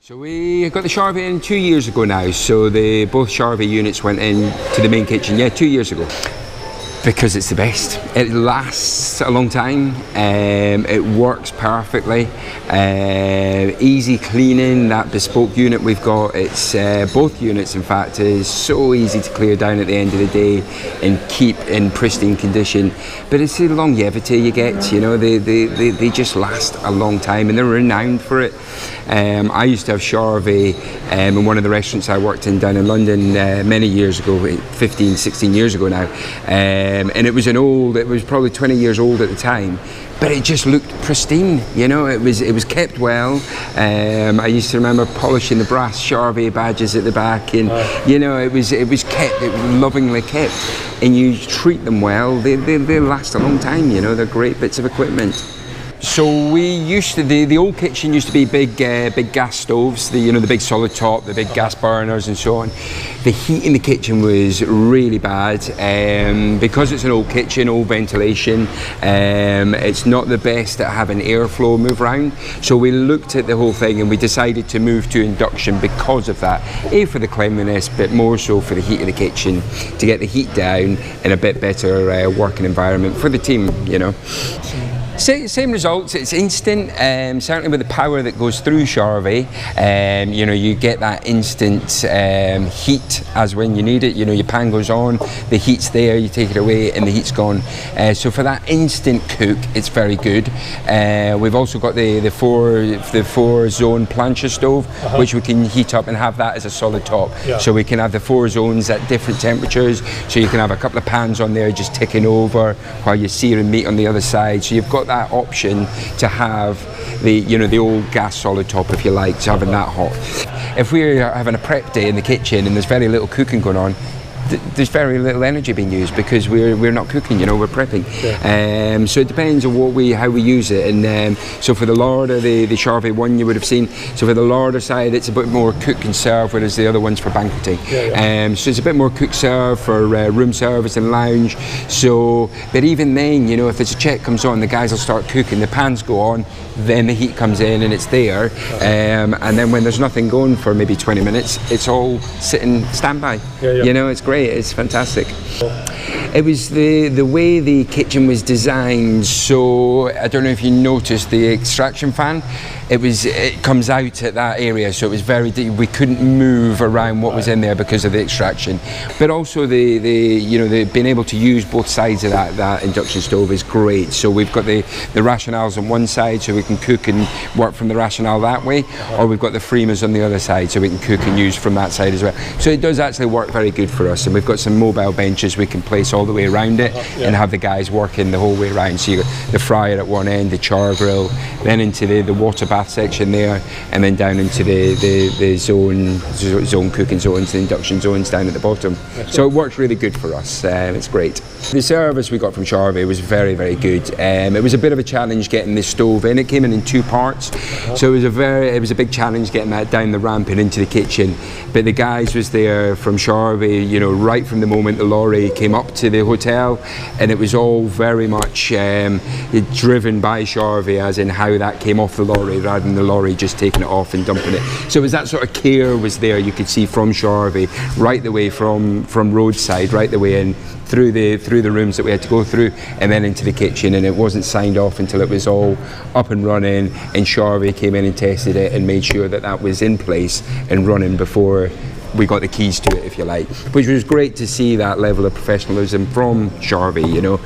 So we got the Charvet in 2 years ago now, so both Charvet units went in to the main kitchen, 2 years ago. Because it's the best. It lasts a long time, it works perfectly, easy cleaning. That bespoke unit we've got, it's both units in fact, is so easy to clear down at the end of the day and keep in pristine condition. But it's the longevity you get, you know, they just last a long time and they're renowned for it. I used to have Charvet in one of the restaurants I worked in down in London many years ago, 15, 16 years ago now. And it was probably 20 years old at the time, but it just looked pristine, you know, it was kept well. I used to remember polishing the brass Charvet badges at the back, and you know, it was kept, it was lovingly kept, and you treat them well, they last a long time, you know, they're great bits of equipment. So we used to, the old kitchen used to be big gas stoves, the big solid top, the big gas burners and so on. The heat in the kitchen was really bad, because it's an old kitchen, old ventilation, it's not the best at having airflow move around. So we looked at the whole thing and we decided to move to induction because of that. A, for the cleanliness, but more so for the heat of the kitchen, to get the heat down in a bit better working environment for the team, you know. Same results, it's instant, certainly with the power that goes through Charvet, you know, you get that instant heat as when you need it. You know, your pan goes on, the heat's there, you take it away and the heat's gone. So for that instant cook, it's very good. We've also got the four zone plancha stove, which we can heat up and have that as a solid top. So we can have the 4 zones at different temperatures, so you can have a couple of pans on there just ticking over while you're searing meat on the other side. So you've got that option to have the old gas solid top, if you like, so having that hot. If we're having a prep day in the kitchen and there's very little cooking going on, there's very little energy being used because we're not cooking, you know, we're prepping. So it depends on how we use it. And so for the larder, the Charvet One you would have seen, so for the larder side it's a bit more cook and serve, whereas the other one's for banqueting. So it's a bit more cook serve for room service and lounge. So, but even then, you know, if there's a check comes on, the guys will start cooking, the pans go on, then the heat comes in and it's there. And then when there's nothing going for maybe 20 minutes, it's all sitting standby. You know, it's great. It's fantastic. It was the way the kitchen was designed, so I don't know if you noticed the extraction fan, it comes out at that area, so it was very deep. We couldn't move around what was in there because of the extraction. But also the being able to use both sides of that induction stove is great. So we've got the rationales on one side, so we can cook and work from the rationale that way, or we've got the freemers on the other side, so we can cook and use from that side as well. So it does actually work very good for us, and we've got some mobile benches we can place all the way around it and have the guys working the whole way around. So you got the fryer at one end, the char grill, then into the water bath section there, and then down into the zone cooking zones, the induction zones down at the bottom. So it works really good for us. It's great. The service we got from Charvet was very, very good. It was a bit of a challenge getting this stove in. It came in 2 parts, so it was a big challenge getting that down the ramp and into the kitchen. But the guys was there from Charvet, you know, right from the moment the lorry came up to the hotel, and it was all very much driven by Charvet, as in how that came off the lorry rather than the lorry just taking it off and dumping it. So it was that sort of care was there, you could see from Charvet, right the way from roadside, right the way in through the rooms that we had to go through, and then into the kitchen, and it wasn't signed off until it was all up and running, and Charvet came in and tested it and made sure that that was in place and running before we got the keys to it, if you like, which was great to see that level of professionalism from Charvet, you know.